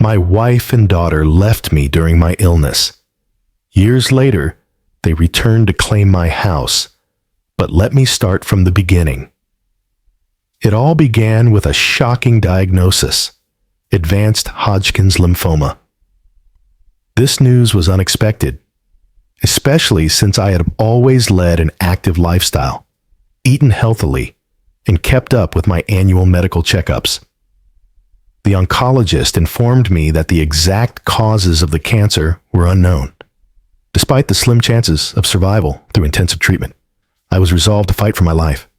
My wife and daughter left me during my illness. Years later, they returned to claim my house, but let me start from the beginning. It all began with a shocking diagnosis: advanced Hodgkin's lymphoma. This news was unexpected, especially since I had always led an active lifestyle, eaten healthily, and kept up with my annual medical checkups. The oncologist informed me that the exact causes of the cancer were unknown. Despite the slim chances of survival through intensive treatment, I was resolved to fight for my life.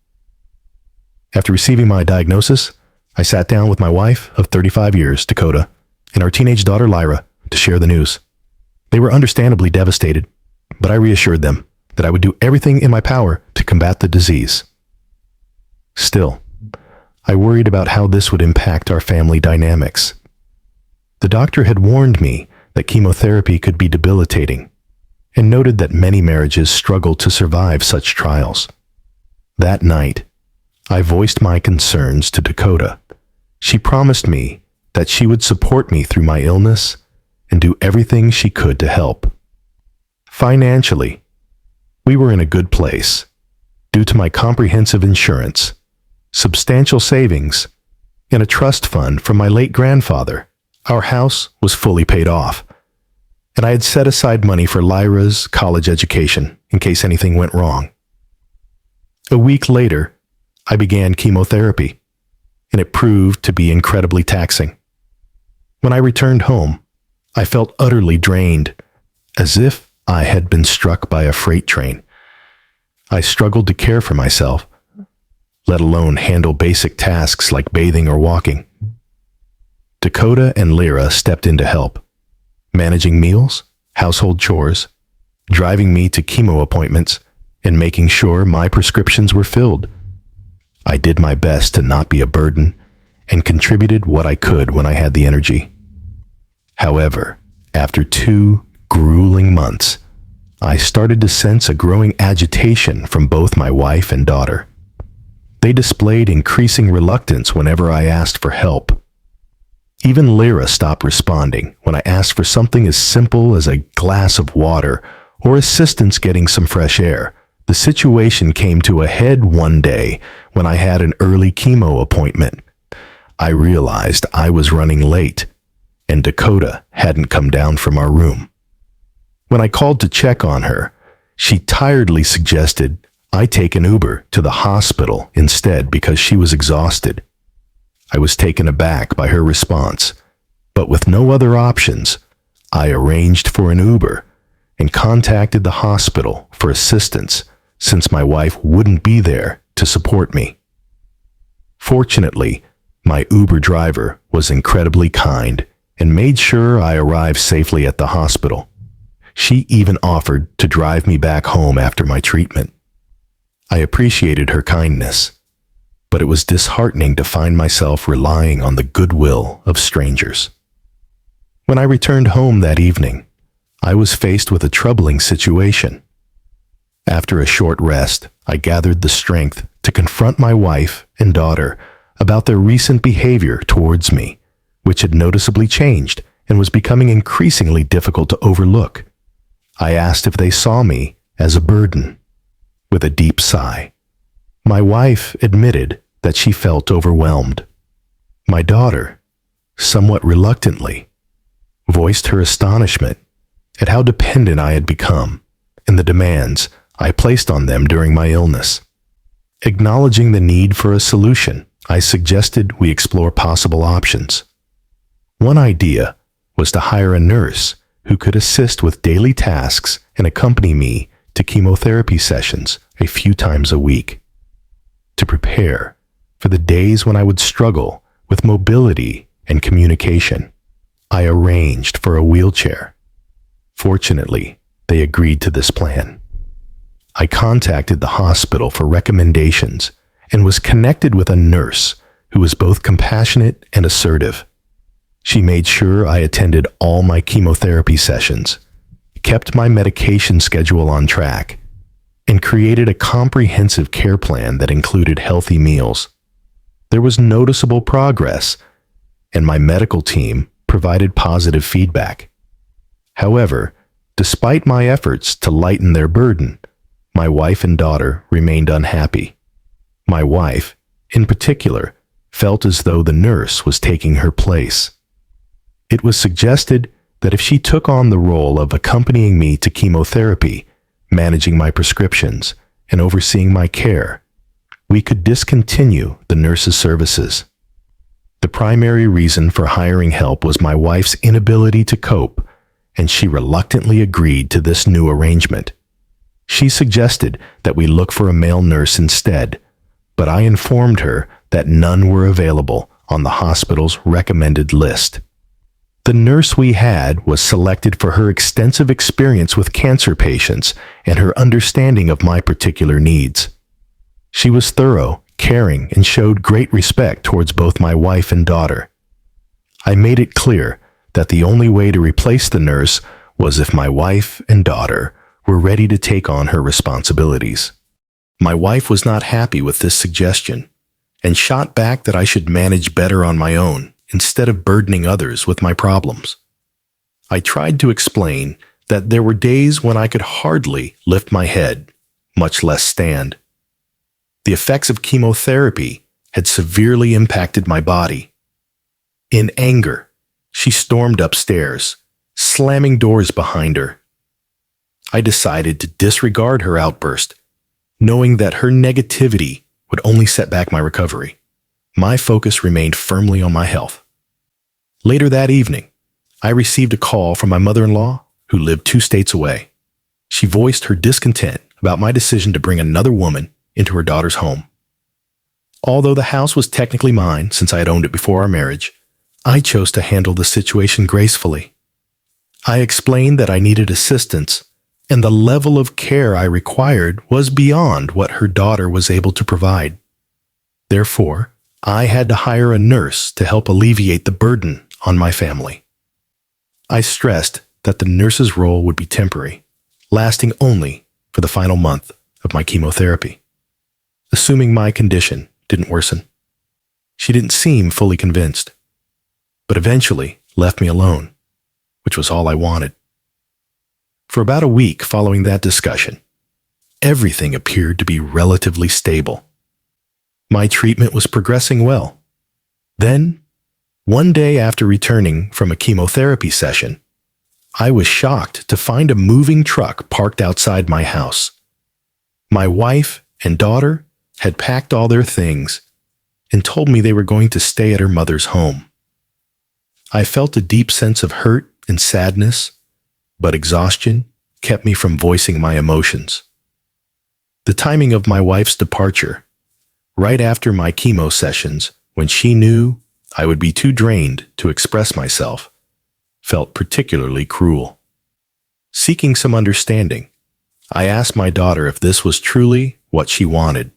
After receiving my diagnosis, I sat down with my wife of 35 years, Dakota, and our teenage daughter, Lyra, to share the news. They were understandably devastated, but I reassured them that I would do everything in my power to combat the disease. Still, I worried about how this would impact our family dynamics. The doctor had warned me that chemotherapy could be debilitating, and noted that many marriages struggle to survive such trials. That night, I voiced my concerns to Dakota. She promised me that she would support me through my illness and do everything she could to help. Financially, we were in a good place due to my comprehensive insurance, substantial savings, and a trust fund from my late grandfather. Our house was fully paid off, and I had set aside money for Lyra's college education in case anything went wrong. A week later, I began chemotherapy, and it proved to be incredibly taxing. When I returned home, I felt utterly drained, as if I had been struck by a freight train. I struggled to care for myself, let alone handle basic tasks like bathing or walking. Dakota and Lyra stepped in to help, managing meals, household chores, driving me to chemo appointments, and making sure my prescriptions were filled. I did my best to not be a burden and contributed what I could when I had the energy. However, after 2 grueling months, I started to sense a growing agitation from both my wife and daughter. They displayed increasing reluctance whenever I asked for help. Even Lyra stopped responding when I asked for something as simple as a glass of water or assistance getting some fresh air. The situation came to a head one day when I had an early chemo appointment. I realized I was running late, and Dakota hadn't come down from our room. When I called to check on her, she tiredly suggested I take an Uber to the hospital instead because she was exhausted. I was taken aback by her response, but with no other options, I arranged for an Uber and contacted the hospital for assistance since my wife wouldn't be there to support me. Fortunately, my Uber driver was incredibly kind and made sure I arrived safely at the hospital. She even offered to drive me back home after my treatment. I appreciated her kindness, but it was disheartening to find myself relying on the goodwill of strangers. When I returned home that evening, I was faced with a troubling situation. After a short rest, I gathered the strength to confront my wife and daughter about their recent behavior towards me, which had noticeably changed and was becoming increasingly difficult to overlook. I asked if they saw me as a burden. With a deep sigh, my wife admitted that she felt overwhelmed. My daughter, somewhat reluctantly, voiced her astonishment at how dependent I had become and the demands I placed on them during my illness. Acknowledging the need for a solution, I suggested we explore possible options. One idea was to hire a nurse who could assist with daily tasks and accompany me to chemotherapy sessions a few times a week. To prepare for the days when I would struggle with mobility and communication, I arranged for a wheelchair. Fortunately, they agreed to this plan. I contacted the hospital for recommendations and was connected with a nurse who was both compassionate and assertive. She made sure I attended all my chemotherapy sessions, kept my medication schedule on track, and created a comprehensive care plan that included healthy meals. There was noticeable progress, and my medical team provided positive feedback. However, despite my efforts to lighten their burden, my wife and daughter remained unhappy. My wife, in particular, felt as though the nurse was taking her place. It was suggested that if she took on the role of accompanying me to chemotherapy, managing my prescriptions, and overseeing my care, we could discontinue the nurse's services. The primary reason for hiring help was my wife's inability to cope, and she reluctantly agreed to this new arrangement. She suggested that we look for a male nurse instead, but I informed her that none were available on the hospital's recommended list. The nurse we had was selected for her extensive experience with cancer patients and her understanding of my particular needs. She was thorough, caring, and showed great respect towards both my wife and daughter. I made it clear that the only way to replace the nurse was if my wife and daughter were ready to take on her responsibilities. My wife was not happy with this suggestion and shot back that I should manage better on my own instead of burdening others with my problems. I tried to explain that there were days when I could hardly lift my head, much less stand. The effects of chemotherapy had severely impacted my body. In anger, she stormed upstairs, slamming doors behind her. I decided to disregard her outburst, knowing that her negativity would only set back my recovery. My focus remained firmly on my health. Later that evening, I received a call from my mother-in-law, who lived 2 states away. She voiced her discontent about my decision to bring another woman into her daughter's home. Although the house was technically mine since I had owned it before our marriage, I chose to handle the situation gracefully. I explained that I needed assistance, and the level of care I required was beyond what her daughter was able to provide. Therefore, I had to hire a nurse to help alleviate the burden on my family. I stressed that the nurse's role would be temporary, lasting only for the final month of my chemotherapy, assuming my condition didn't worsen. She didn't seem fully convinced, but eventually left me alone, which was all I wanted. For about a week following that discussion, everything appeared to be relatively stable. My treatment was progressing well. Then, one day after returning from a chemotherapy session, I was shocked to find a moving truck parked outside my house. My wife and daughter had packed all their things and told me they were going to stay at her mother's home. I felt a deep sense of hurt and sadness, but exhaustion kept me from voicing my emotions. The timing of my wife's departure, right after my chemo sessions, when she knew I would be too drained to express myself, felt particularly cruel. Seeking some understanding, I asked my daughter if this was truly what she wanted.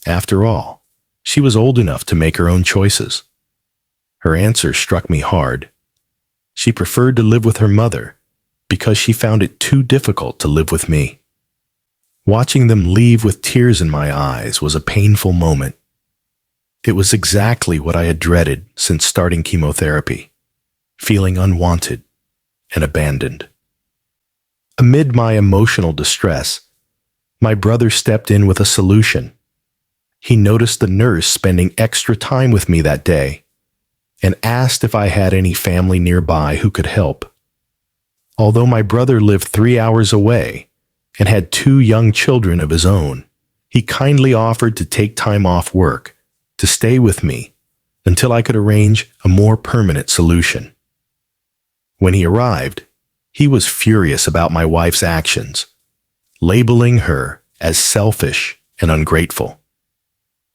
After all, she was old enough to make her own choices. Her answer struck me hard. She preferred to live with her mother because she found it too difficult to live with me. Watching them leave with tears in my eyes was a painful moment. It was exactly what I had dreaded since starting chemotherapy, feeling unwanted and abandoned. Amid my emotional distress, my brother stepped in with a solution. He noticed the nurse spending extra time with me that day and asked if I had any family nearby who could help. Although my brother lived 3 hours away and had 2 young children of his own, he kindly offered to take time off work to stay with me until I could arrange a more permanent solution. When he arrived, he was furious about my wife's actions, labeling her as selfish and ungrateful.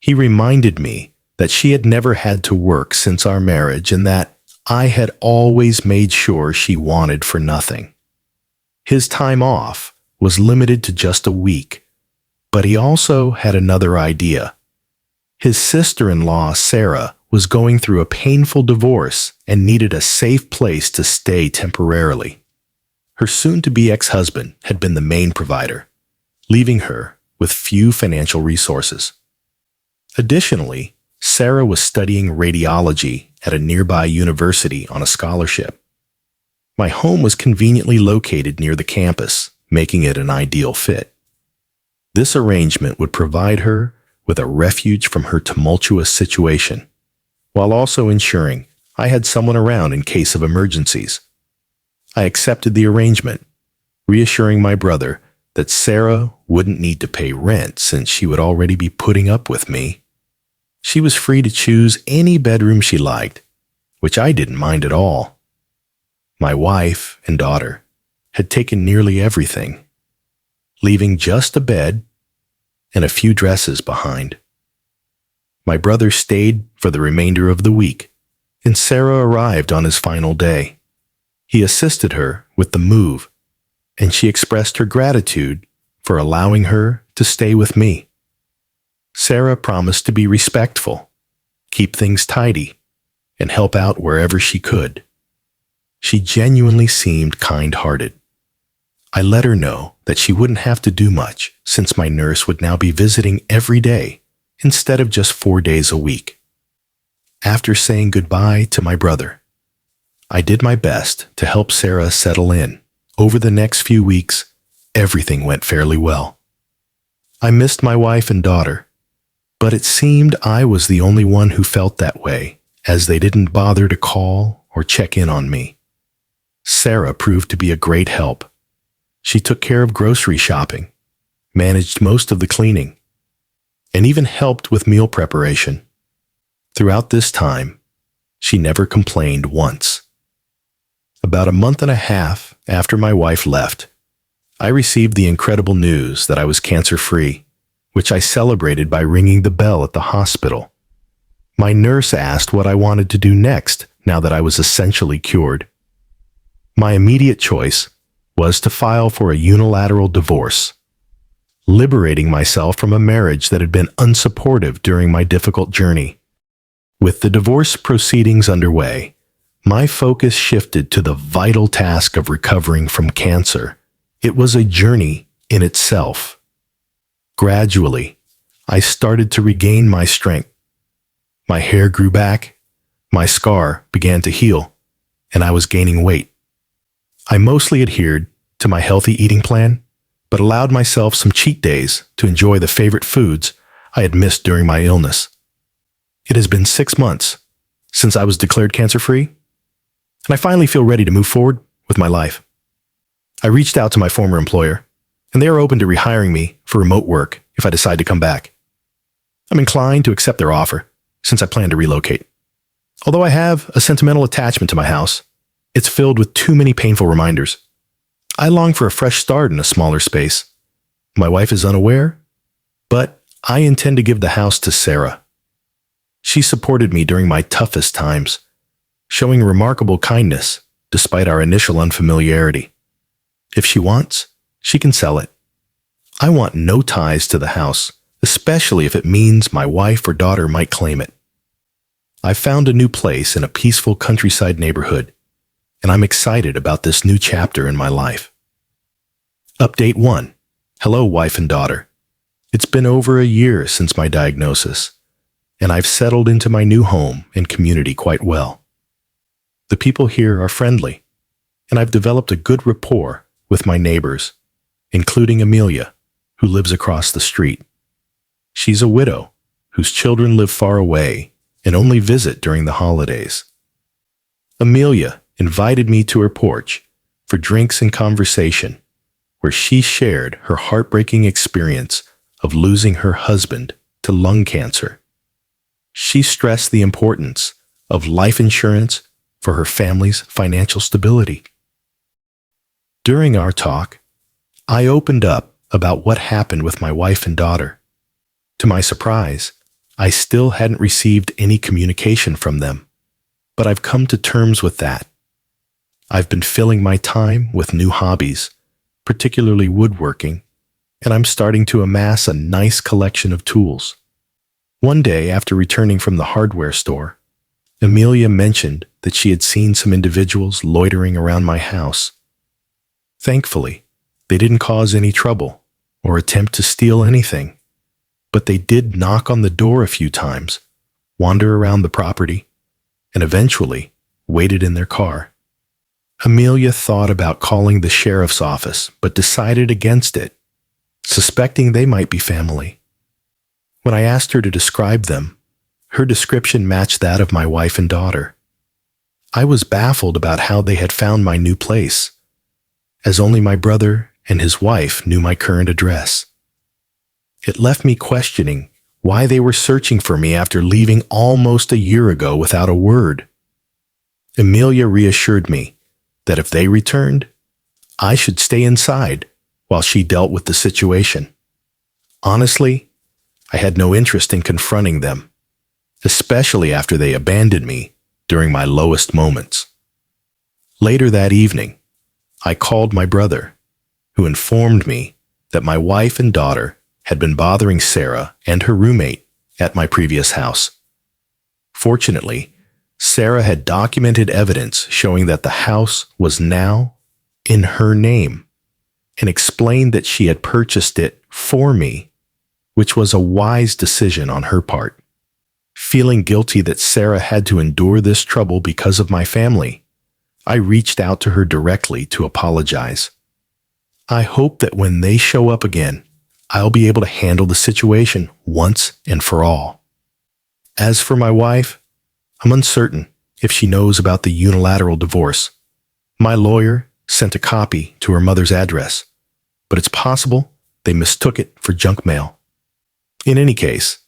He reminded me that she had never had to work since our marriage and that I had always made sure she wanted for nothing. His time off was limited to just a week, but he also had another idea. His sister-in-law, Sarah, was going through a painful divorce and needed a safe place to stay temporarily. Her soon-to-be ex-husband had been the main provider, leaving her with few financial resources. Additionally, Sarah was studying radiology at a nearby university on a scholarship. My home was conveniently located near the campus, making it an ideal fit. This arrangement would provide her with a refuge from her tumultuous situation, while also ensuring I had someone around in case of emergencies. I accepted the arrangement, reassuring my brother that Sarah wouldn't need to pay rent since she would already be putting up with me. She was free to choose any bedroom she liked, which I didn't mind at all. My wife and daughter had taken nearly everything, leaving just a bed and a few dresses behind. My brother stayed for the remainder of the week, and Sarah arrived on his final day. He assisted her with the move, and she expressed her gratitude for allowing her to stay with me. Sarah promised to be respectful, keep things tidy, and help out wherever she could. She genuinely seemed kind-hearted. I let her know that she wouldn't have to do much since my nurse would now be visiting every day instead of just 4 days a week. After saying goodbye to my brother, I did my best to help Sarah settle in. Over the next few weeks, everything went fairly well. I missed my wife and daughter, but it seemed I was the only one who felt that way, as they didn't bother to call or check in on me. Sarah proved to be a great help. She took care of grocery shopping, managed most of the cleaning, and even helped with meal preparation. Throughout this time, she never complained once. About a month and a half after my wife left, I received the incredible news that I was cancer-free, which I celebrated by ringing the bell at the hospital. My nurse asked what I wanted to do next now that I was essentially cured. My immediate choice was to file for a unilateral divorce, liberating myself from a marriage that had been unsupportive during my difficult journey. With the divorce proceedings underway, my focus shifted to the vital task of recovering from cancer. It was a journey in itself. Gradually, I started to regain my strength. My hair grew back, my scar began to heal, and I was gaining weight. I mostly adhered to my healthy eating plan, but allowed myself some cheat days to enjoy the favorite foods I had missed during my illness. It has been 6 months since I was declared cancer-free, and I finally feel ready to move forward with my life. I reached out to my former employer, and they are open to rehiring me for remote work if I decide to come back. I'm inclined to accept their offer, since I plan to relocate. Although I have a sentimental attachment to my house, it's filled with too many painful reminders. I long for a fresh start in a smaller space. My wife is unaware, but I intend to give the house to Sarah. She supported me during my toughest times, showing remarkable kindness despite our initial unfamiliarity. If she wants, she can sell it. I want no ties to the house, especially if it means my wife or daughter might claim it. I found a new place in a peaceful countryside neighborhood, and I'm excited about this new chapter in my life. Update 1. Hello, wife and daughter. It's been over a year since my diagnosis, and I've settled into my new home and community quite well. The people here are friendly, and I've developed a good rapport with my neighbors, including Amelia, who lives across the street. She's a widow whose children live far away and only visit during the holidays. Amelia invited me to her porch for drinks and conversation, where she shared her heartbreaking experience of losing her husband to lung cancer. She stressed the importance of life insurance for her family's financial stability. During our talk, I opened up about what happened with my wife and daughter. To my surprise, I still hadn't received any communication from them, but I've come to terms with that. I've been filling my time with new hobbies, particularly woodworking, and I'm starting to amass a nice collection of tools. One day after returning from the hardware store, Amelia mentioned that she had seen some individuals loitering around my house. Thankfully, they didn't cause any trouble or attempt to steal anything, but they did knock on the door a few times, wander around the property, and eventually waited in their car. Amelia thought about calling the sheriff's office, but decided against it, suspecting they might be family. When I asked her to describe them, her description matched that of my wife and daughter. I was baffled about how they had found my new place, as only my brother and his wife knew my current address. It left me questioning why they were searching for me after leaving almost a year ago without a word. Amelia reassured me that if they returned, I should stay inside while she dealt with the situation. Honestly, I had no interest in confronting them, especially after they abandoned me during my lowest moments. Later that evening, I called my brother, who informed me that my wife and daughter had been bothering Sarah and her roommate at my previous house. Fortunately, Sarah had documented evidence showing that the house was now in her name and explained that she had purchased it for me, which was a wise decision on her part. Feeling guilty that Sarah had to endure this trouble because of my family, I reached out to her directly to apologize. I hope that when they show up again, I'll be able to handle the situation once and for all. As for my wife, I'm uncertain if she knows about the unilateral divorce. My lawyer sent a copy to her mother's address, but it's possible they mistook it for junk mail. In any case,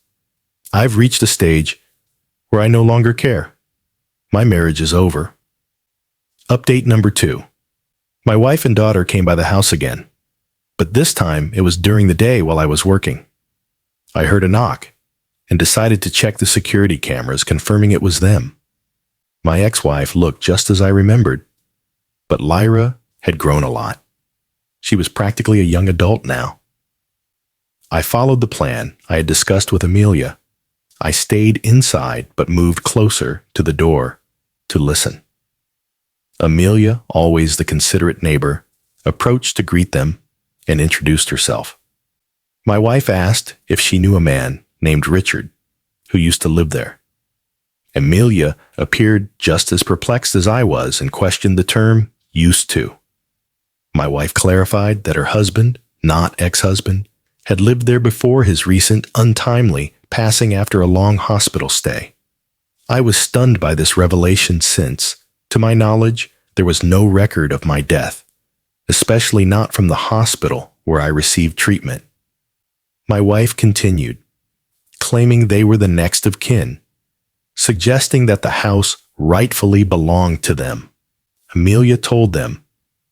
I've reached a stage where I no longer care. My marriage is over. Update number 2. My wife and daughter came by the house again, but this time it was during the day while I was working. I heard a knock and decided to check the security cameras, confirming it was them. My ex-wife looked just as I remembered, but Lyra had grown a lot. She was practically a young adult now. I followed the plan I had discussed with Amelia. I stayed inside but moved closer to the door to listen. Amelia, always the considerate neighbor, approached to greet them and introduced herself. My wife asked if she knew a man named Richard who used to live there. Amelia appeared just as perplexed as I was and questioned the term used to. My wife clarified that her husband, not ex-husband, had lived there before his recent untimely passing after a long hospital stay. I was stunned by this revelation since, to my knowledge, there was no record of my death, especially not from the hospital where I received treatment. My wife continued, claiming they were the next of kin, suggesting that the house rightfully belonged to them. Amelia told them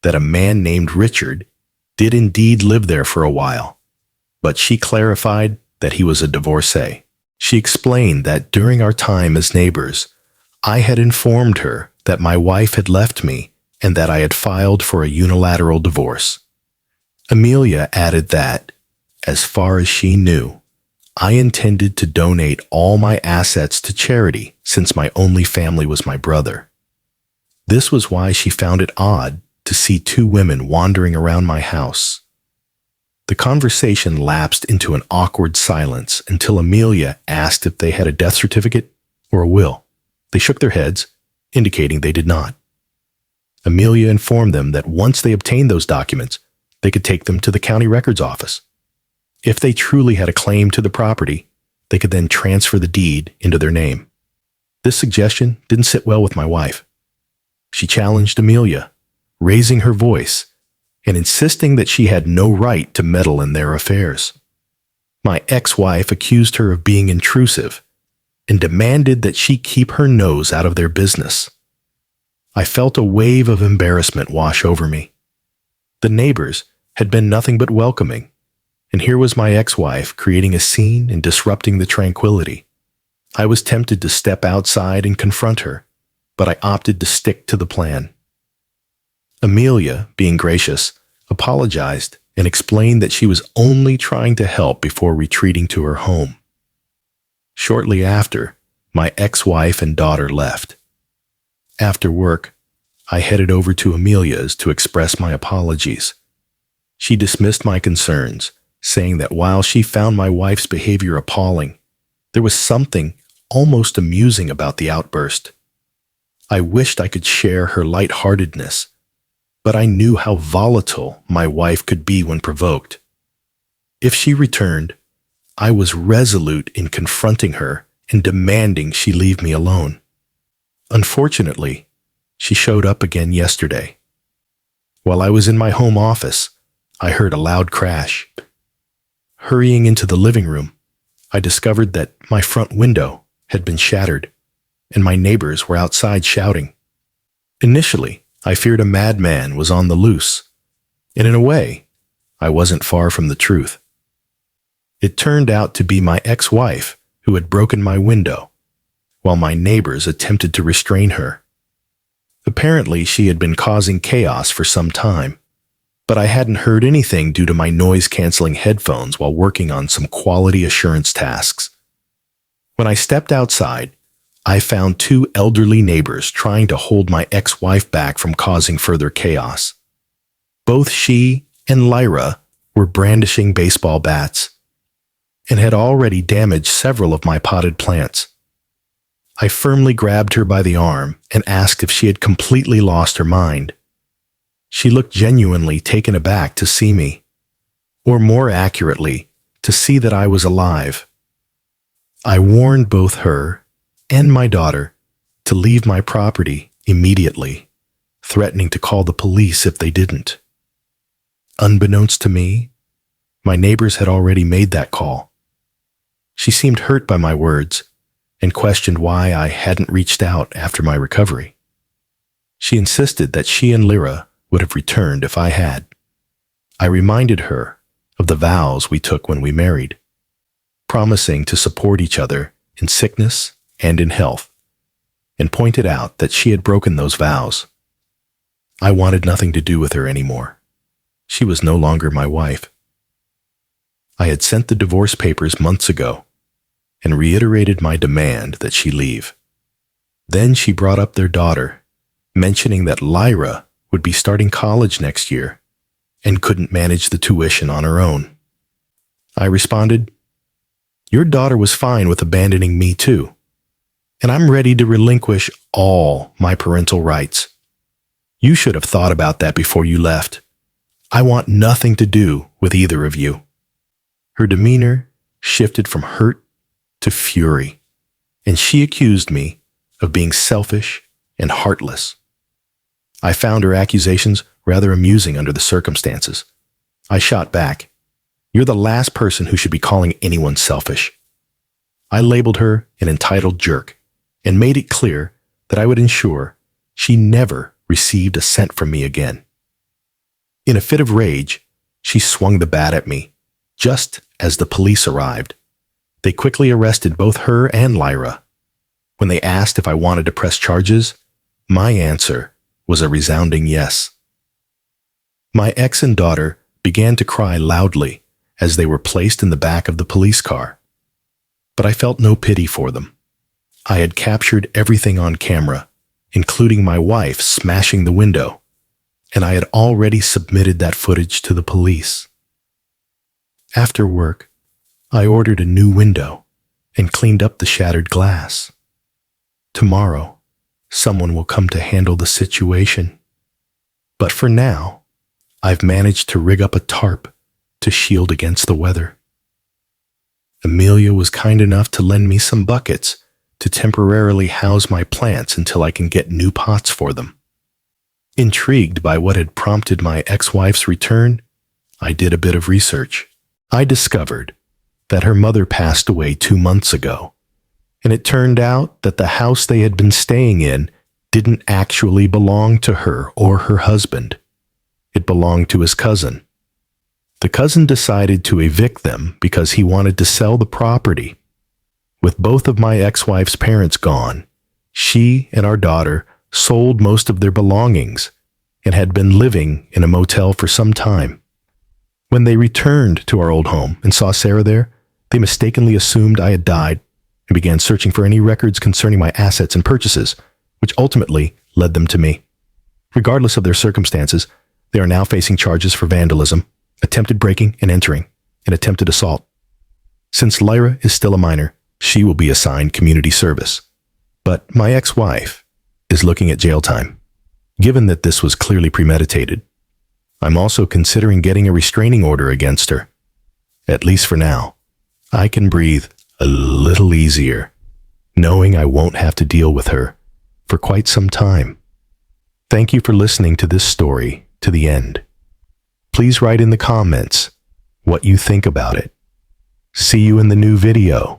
that a man named Richard did indeed live there for a while, but she clarified that he was a divorcee. She explained that during our time as neighbors, I had informed her that my wife had left me and that I had filed for a unilateral divorce. Amelia added that, as far as she knew, I intended to donate all my assets to charity since my only family was my brother. This was why she found it odd to see 2 women wandering around my house. The conversation lapsed into an awkward silence until Amelia asked if they had a death certificate or a will. They shook their heads, indicating they did not. Amelia informed them that once they obtained those documents, they could take them to the county records office. If they truly had a claim to the property, they could then transfer the deed into their name. This suggestion didn't sit well with my wife. She challenged Amelia, raising her voice and insisting that she had no right to meddle in their affairs. My ex-wife accused her of being intrusive and demanded that she keep her nose out of their business. I felt a wave of embarrassment wash over me. The neighbors had been nothing but welcoming, and here was my ex-wife creating a scene and disrupting the tranquility. I was tempted to step outside and confront her, but I opted to stick to the plan. Amelia, being gracious, apologized and explained that she was only trying to help before retreating to her home. Shortly after, my ex-wife and daughter left. After work, I headed over to Amelia's to express my apologies. She dismissed my concerns, saying that while she found my wife's behavior appalling, there was something almost amusing about the outburst. I wished I could share her lightheartedness, but I knew how volatile my wife could be when provoked. If she returned, I was resolute in confronting her and demanding she leave me alone. Unfortunately, she showed up again yesterday. While I was in my home office, I heard a loud crash. Hurrying into the living room, I discovered that my front window had been shattered, and my neighbors were outside shouting. Initially, I feared a madman was on the loose, and in a way, I wasn't far from the truth. It turned out to be my ex-wife who had broken my window, while my neighbors attempted to restrain her. Apparently, she had been causing chaos for some time, but I hadn't heard anything due to my noise-canceling headphones while working on some quality assurance tasks. When I stepped outside, I found two elderly neighbors trying to hold my ex-wife back from causing further chaos. Both she and Lyra were brandishing baseball bats and had already damaged several of my potted plants. I firmly grabbed her by the arm and asked if she had completely lost her mind. She looked genuinely taken aback to see me, or more accurately, to see that I was alive. I warned both her and my daughter to leave my property immediately, threatening to call the police if they didn't. Unbeknownst to me, my neighbors had already made that call. She seemed hurt by my words and questioned why I hadn't reached out after my recovery. She insisted that she and Lyra would have returned if I had. I reminded her of the vows we took when we married, promising to support each other in sickness and in health, and pointed out that she had broken those vows. I wanted nothing to do with her anymore. She was no longer my wife. I had sent the divorce papers months ago and reiterated my demand that she leave. Then she brought up their daughter, mentioning that Lyra would be starting college next year and couldn't manage the tuition on her own. I responded, "Your daughter was fine with abandoning me too, and I'm ready to relinquish all my parental rights. You should have thought about that before you left. I want nothing to do with either of you." Her demeanor shifted from hurt to fury, and she accused me of being selfish and heartless. I found her accusations rather amusing under the circumstances. I shot back, "You're the last person who should be calling anyone selfish." I labeled her an entitled jerk and made it clear that I would ensure she never received a cent from me again. In a fit of rage, she swung the bat at me, just as the police arrived. They quickly arrested both her and Lyra. When they asked if I wanted to press charges, my answer was a resounding yes. My ex and daughter began to cry loudly as they were placed in the back of the police car. But I felt no pity for them. I had captured everything on camera, including my wife smashing the window, and I had already submitted that footage to the police. After work, I ordered a new window and cleaned up the shattered glass. Tomorrow, someone will come to handle the situation. But for now, I've managed to rig up a tarp to shield against the weather. Amelia was kind enough to lend me some buckets to temporarily house my plants until I can get new pots for them. Intrigued by what had prompted my ex-wife's return, I did a bit of research. I discovered that her mother passed away 2 months ago, and it turned out that the house they had been staying in didn't actually belong to her or her husband. It belonged to his cousin. The cousin decided to evict them because he wanted to sell the property. With both of my ex-wife's parents gone, she and our daughter sold most of their belongings and had been living in a motel for some time. When they returned to our old home and saw Sarah there, they mistakenly assumed I had died and began searching for any records concerning my assets and purchases, which ultimately led them to me. Regardless of their circumstances, they are now facing charges for vandalism, attempted breaking and entering, and attempted assault. Since Lyra is still a minor, she will be assigned community service. But my ex-wife is looking at jail time, given that this was clearly premeditated. I'm also considering getting a restraining order against her. At least for now, I can breathe a little easier, knowing I won't have to deal with her for quite some time. Thank you for listening to this story to the end. Please write in the comments what you think about it. See you in the new video.